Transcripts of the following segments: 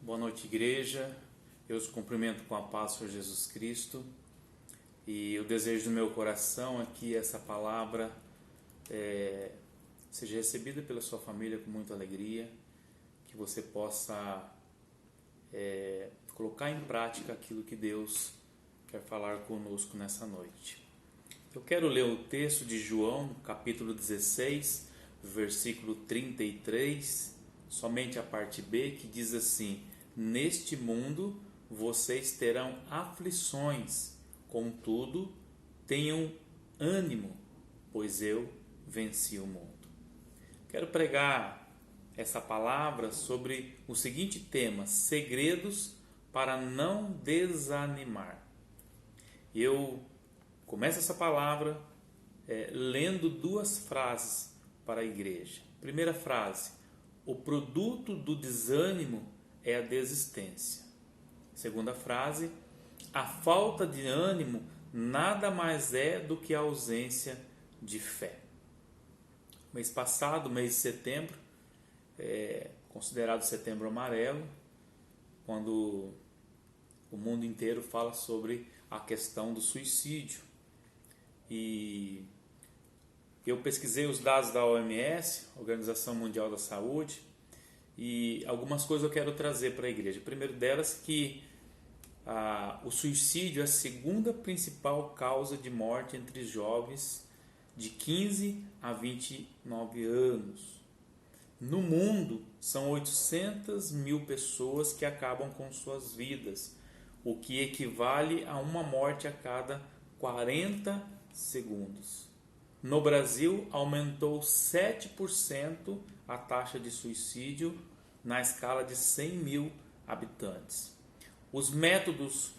Boa noite, igreja. Eu os cumprimento com a paz do Senhor Jesus Cristo e o desejo do meu coração é que essa palavra seja recebida pela sua família com muita alegria, que você possa colocar em prática aquilo que Deus quer falar conosco nessa noite. Eu quero ler o texto de João, capítulo 16, versículo 33, somente a parte B, que diz assim: neste mundo vocês terão aflições, contudo, tenham ânimo, pois eu venci o mundo. Quero pregar essa palavra sobre o seguinte tema: segredos para não desanimar. Eu começo essa palavra lendo duas frases para a igreja. Primeira frase: o produto do desânimo é a desistência. Segunda frase: a falta de ânimo nada mais é do que a ausência de fé. Mês passado, mês de setembro, considerado setembro amarelo, quando o mundo inteiro fala sobre a questão do suicídio. E eu pesquisei os dados da OMS, Organização Mundial da Saúde, e algumas coisas eu quero trazer para a igreja. O primeiro delas que o suicídio é a segunda principal causa de morte entre jovens de 15 a 29 anos. No mundo, são 800 mil pessoas que acabam com suas vidas, o que equivale a uma morte a cada 40 segundos. No Brasil, aumentou 7% a taxa de suicídio na escala de 100 mil habitantes. Os métodos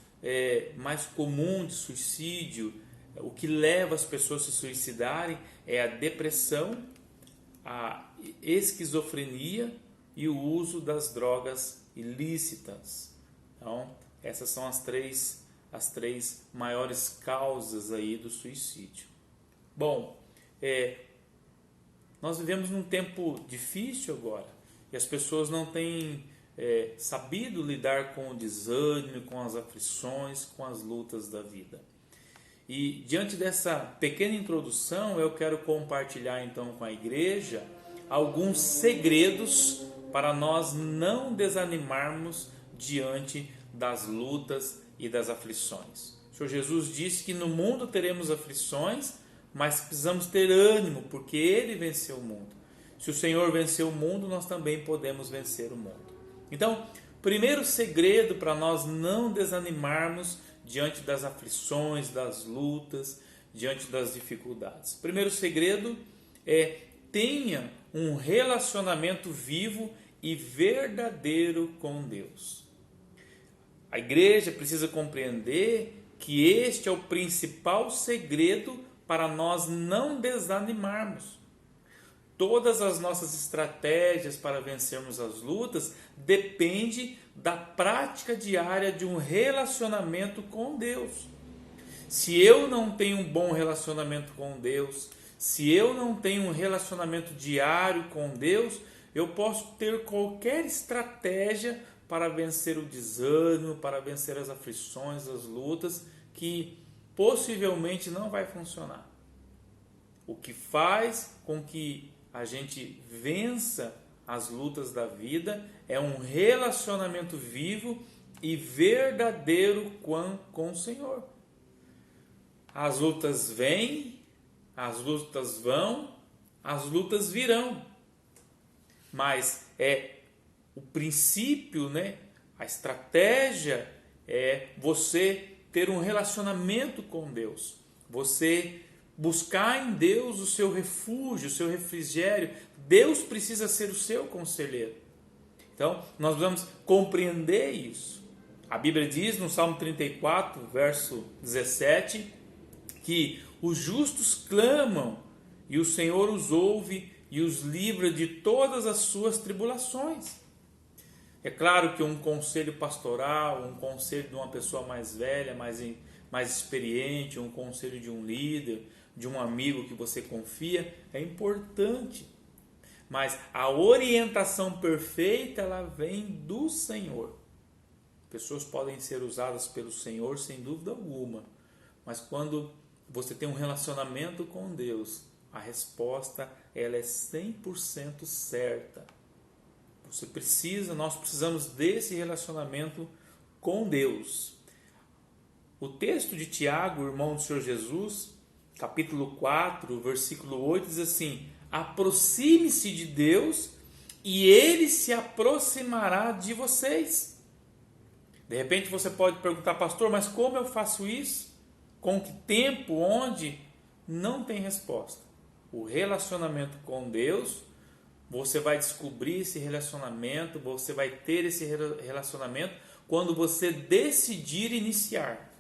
mais comuns de suicídio, o que leva as pessoas a se suicidarem, é a depressão, a esquizofrenia e o uso das drogas ilícitas. Então, essas são as três maiores causas aí do suicídio. Bom, nós vivemos num tempo difícil agora e as pessoas não têm sabido lidar com o desânimo, com as aflições, com as lutas da vida. E diante dessa pequena introdução, eu quero compartilhar então com a igreja alguns segredos para nós não desanimarmos diante das lutas e das aflições. O Senhor Jesus disse que no mundo teremos aflições, mas precisamos ter ânimo, porque Ele venceu o mundo. Se o Senhor venceu o mundo, nós também podemos vencer o mundo. Então, primeiro segredo para nós não desanimarmos diante das aflições, das lutas, diante das dificuldades. Primeiro segredo é: tenha um relacionamento vivo e verdadeiro com Deus. A igreja precisa compreender que este é o principal segredo para nós não desanimarmos. Todas as nossas estratégias para vencermos as lutas dependem da prática diária de um relacionamento com Deus. Se eu não tenho um bom relacionamento com Deus, se eu não tenho um relacionamento diário com Deus, eu posso ter qualquer estratégia para vencer o desânimo, para vencer as aflições, as lutas, que possivelmente não vai funcionar. O que faz com que a gente vença as lutas da vida é um relacionamento vivo e verdadeiro com o Senhor. As lutas vêm, as lutas vão, as lutas virão. Mas o princípio, a estratégia é você ter um relacionamento com Deus. Você buscar em Deus o seu refúgio, o seu refrigério. Deus precisa ser o seu conselheiro. Então, nós vamos compreender isso. A Bíblia diz no Salmo 34, verso 17, que os justos clamam e o Senhor os ouve e os livra de todas as suas tribulações. É claro que um conselho pastoral, um conselho de uma pessoa mais velha, mais experiente, um conselho de um líder, de um amigo que você confia, é importante. mas a orientação perfeita ela vem do Senhor. Pessoas podem ser usadas pelo Senhor sem dúvida alguma, mas quando você tem um relacionamento com Deus, a resposta ela é 100% certa. Nós precisamos desse relacionamento com Deus. O texto de Tiago, irmão do Senhor Jesus, capítulo 4, versículo 8, diz assim: aproxime-se de Deus e Ele se aproximará de vocês. De repente você pode perguntar, pastor, mas como eu faço isso? Com que tempo? Onde? Não tem resposta. O relacionamento com Deus, você vai descobrir esse relacionamento, você vai ter esse relacionamento quando você decidir iniciar.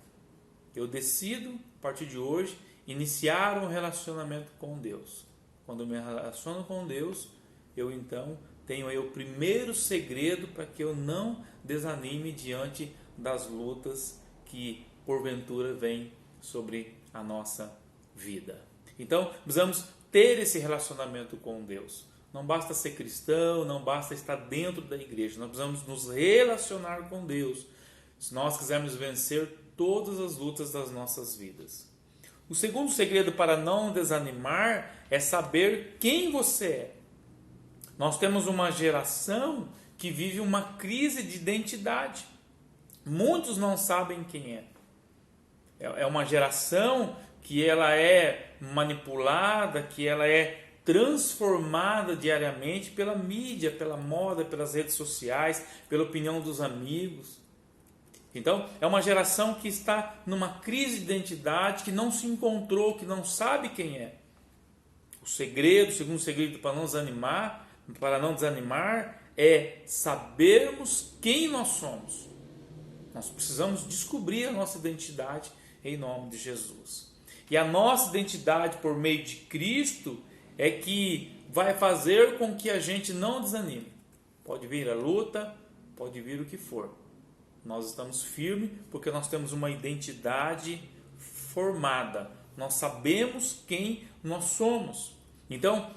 Eu decido, a partir de hoje, iniciar um relacionamento com Deus. Quando eu me relaciono com Deus, eu então tenho aí o primeiro segredo para que eu não desanime diante das lutas que porventura vêm sobre a nossa vida. Então, precisamos ter esse relacionamento com Deus. Não basta ser cristão, não basta estar dentro da igreja. Nós precisamos nos relacionar com Deus se nós quisermos vencer todas as lutas das nossas vidas. O segundo segredo para não desanimar é saber quem você é. Nós temos uma geração que vive uma crise de identidade. Muitos não sabem quem é. É uma geração que ela é manipulada, que ela é transformada diariamente pela mídia, pela moda, pelas redes sociais, pela opinião dos amigos. Então, é uma geração que está numa crise de identidade, que não se encontrou, que não sabe quem é. O segundo segredo para não desanimar, é sabermos quem nós somos. Nós precisamos descobrir a nossa identidade em nome de Jesus. E a nossa identidade por meio de Cristo é que vai fazer com que a gente não desanime. Pode vir a luta, pode vir o que for. Nós estamos firmes porque nós temos uma identidade formada. Nós sabemos quem nós somos. Então,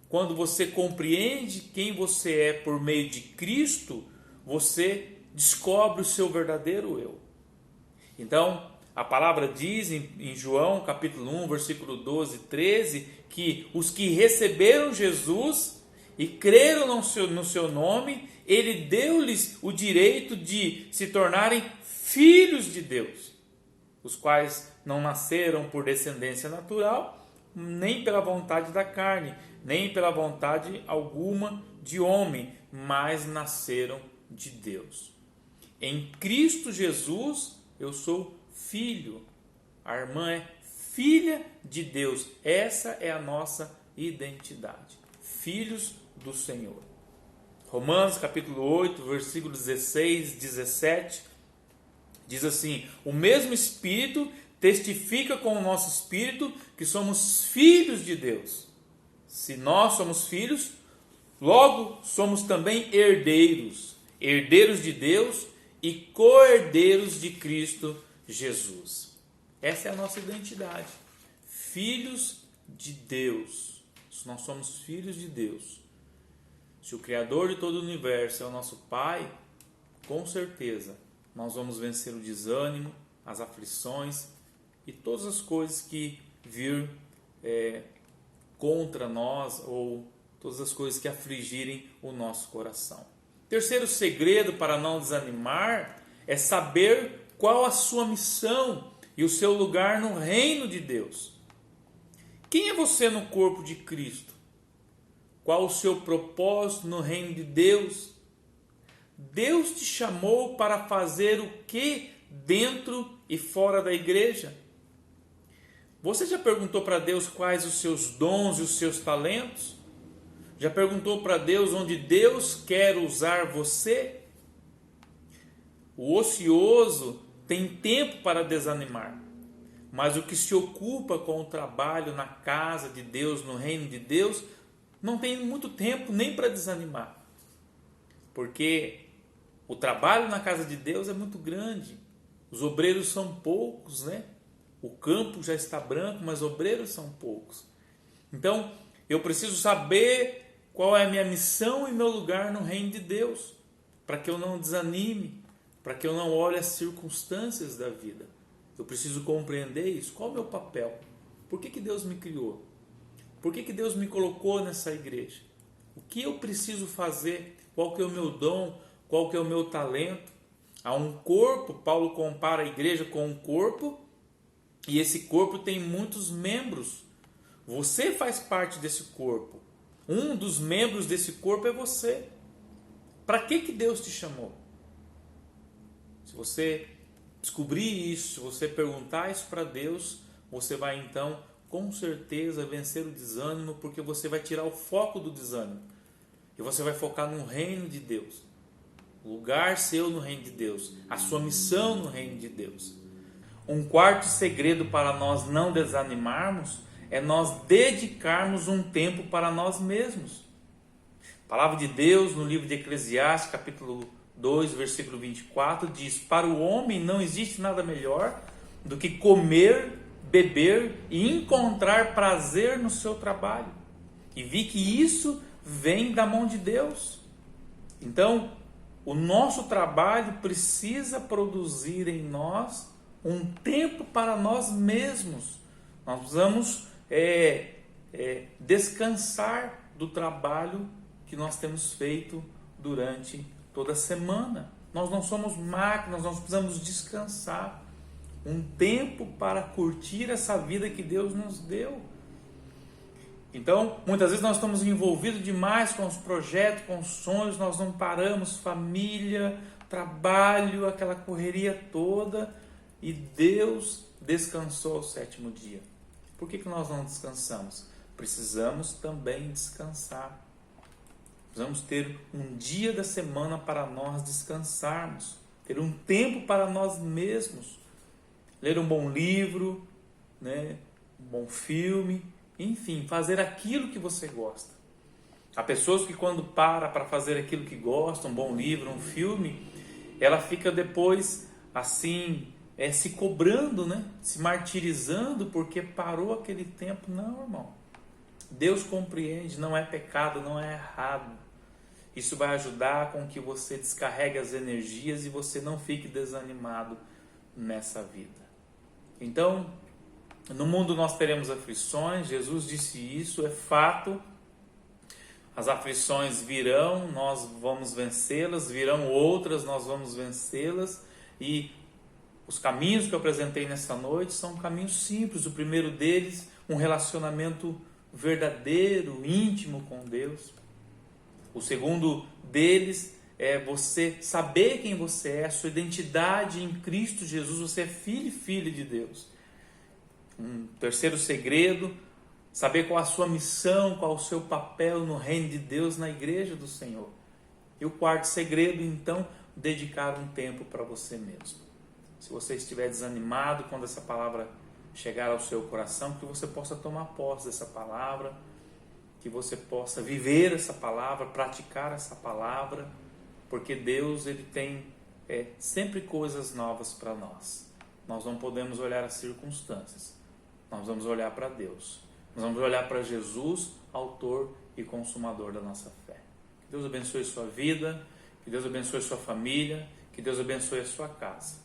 quando você compreende quem você é por meio de Cristo, você descobre o seu verdadeiro eu. Então, a palavra diz em João capítulo 1, versículo 12 e 13, que os que receberam Jesus e creram no seu nome, Ele deu-lhes o direito de se tornarem filhos de Deus, os quais não nasceram por descendência natural, nem pela vontade da carne, nem pela vontade alguma de homem, mas nasceram de Deus. Em Cristo Jesus, eu sou filho. A irmã é filha de Deus. Essa é a nossa identidade. Filhos do Senhor. Romanos capítulo 8, versículo 16, 17, diz assim: o mesmo Espírito testifica com o nosso Espírito que somos filhos de Deus. Se nós somos filhos, logo somos também herdeiros. Herdeiros de Deus e co-herdeiros de Cristo Jesus. Essa é a nossa identidade. Filhos de Deus. Nós somos filhos de Deus. Se o Criador de todo o universo é o nosso Pai, com certeza nós vamos vencer o desânimo, as aflições e todas as coisas que vir contra nós ou todas as coisas que afligirem o nosso coração. Terceiro segredo para não desanimar é saber qual a sua missão e o seu lugar no reino de Deus. Quem é você no corpo de Cristo? Qual o seu propósito no reino de Deus? Deus te chamou para fazer o que dentro e fora da igreja? Você já perguntou para Deus quais os seus dons e os seus talentos? Já perguntou para Deus onde Deus quer usar você? O ocioso tem tempo para desanimar, mas o que se ocupa com o trabalho na casa de Deus, no reino de Deus, não tem muito tempo nem para desanimar, porque o trabalho na casa de Deus é muito grande, os obreiros são poucos, né? O campo já está branco, mas obreiros são poucos. Então, eu preciso saber qual é a minha missão e meu lugar no reino de Deus, para que eu não desanime, para que eu não olhe as circunstâncias da vida. Eu preciso compreender isso. Qual é o meu papel? Por que Deus me criou? Por que Deus me colocou nessa igreja? O que eu preciso fazer? Qual que é o meu dom? Qual que é o meu talento? Há um corpo, Paulo compara a igreja com um corpo, e esse corpo tem muitos membros. Você faz parte desse corpo. Um dos membros desse corpo é você. Para que Deus te chamou? Se você descobrir isso, se você perguntar isso para Deus, você vai então, com certeza, vencer o desânimo, porque você vai tirar o foco do desânimo. E você vai focar no reino de Deus. O lugar seu no reino de Deus. A sua missão no reino de Deus. Um quarto segredo para nós não desanimarmos é nós dedicarmos um tempo para nós mesmos. A palavra de Deus no livro de Eclesiastes, capítulo 2, versículo 24, diz: para o homem não existe nada melhor do que comer, beber e encontrar prazer no seu trabalho. E vi que isso vem da mão de Deus. Então, o nosso trabalho precisa produzir em nós um tempo para nós mesmos. Nós precisamos descansar do trabalho que nós temos feito durante toda a semana. Nós não somos máquinas, nós precisamos descansar. Um tempo para curtir essa vida que Deus nos deu. Então, muitas vezes nós estamos envolvidos demais com os projetos, com os sonhos, nós não paramos, família, trabalho, aquela correria toda, e Deus descansou ao sétimo dia. Por que nós não descansamos? Precisamos também descansar. Precisamos ter um dia da semana para nós descansarmos, ter um tempo para nós mesmos, ler um bom livro, né? Um bom filme, enfim, fazer aquilo que você gosta. Há pessoas que quando para fazer aquilo que gosta, um bom livro, um filme, ela fica depois assim, se cobrando, né? Se martirizando porque parou aquele tempo. Não, irmão. Deus compreende, não é pecado, não é errado. Isso vai ajudar com que você descarregue as energias e você não fique desanimado nessa vida. Então, no mundo nós teremos aflições, Jesus disse isso, é fato. As aflições virão, nós vamos vencê-las, virão outras, nós vamos vencê-las. E os caminhos que eu apresentei nessa noite são caminhos simples. O primeiro deles, um relacionamento verdadeiro, íntimo com Deus. O segundo deles é você saber quem você é, a sua identidade em Cristo Jesus, você é filho e filha de Deus. Um terceiro segredo, saber qual a sua missão, qual o seu papel no reino de Deus, na igreja do Senhor. E o quarto segredo, então, dedicar um tempo para você mesmo. Se você estiver desanimado quando essa palavra chegar ao seu coração, que você possa tomar posse dessa palavra, que você possa viver essa palavra, praticar essa palavra, porque Deus ele tem sempre coisas novas para nós. Nós não podemos olhar as circunstâncias, nós vamos olhar para Deus. Nós vamos olhar para Jesus, autor e consumador da nossa fé. Que Deus abençoe sua vida, que Deus abençoe sua família, que Deus abençoe a sua casa.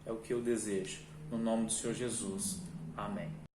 É o que eu desejo. No nome do Senhor Jesus. Amém.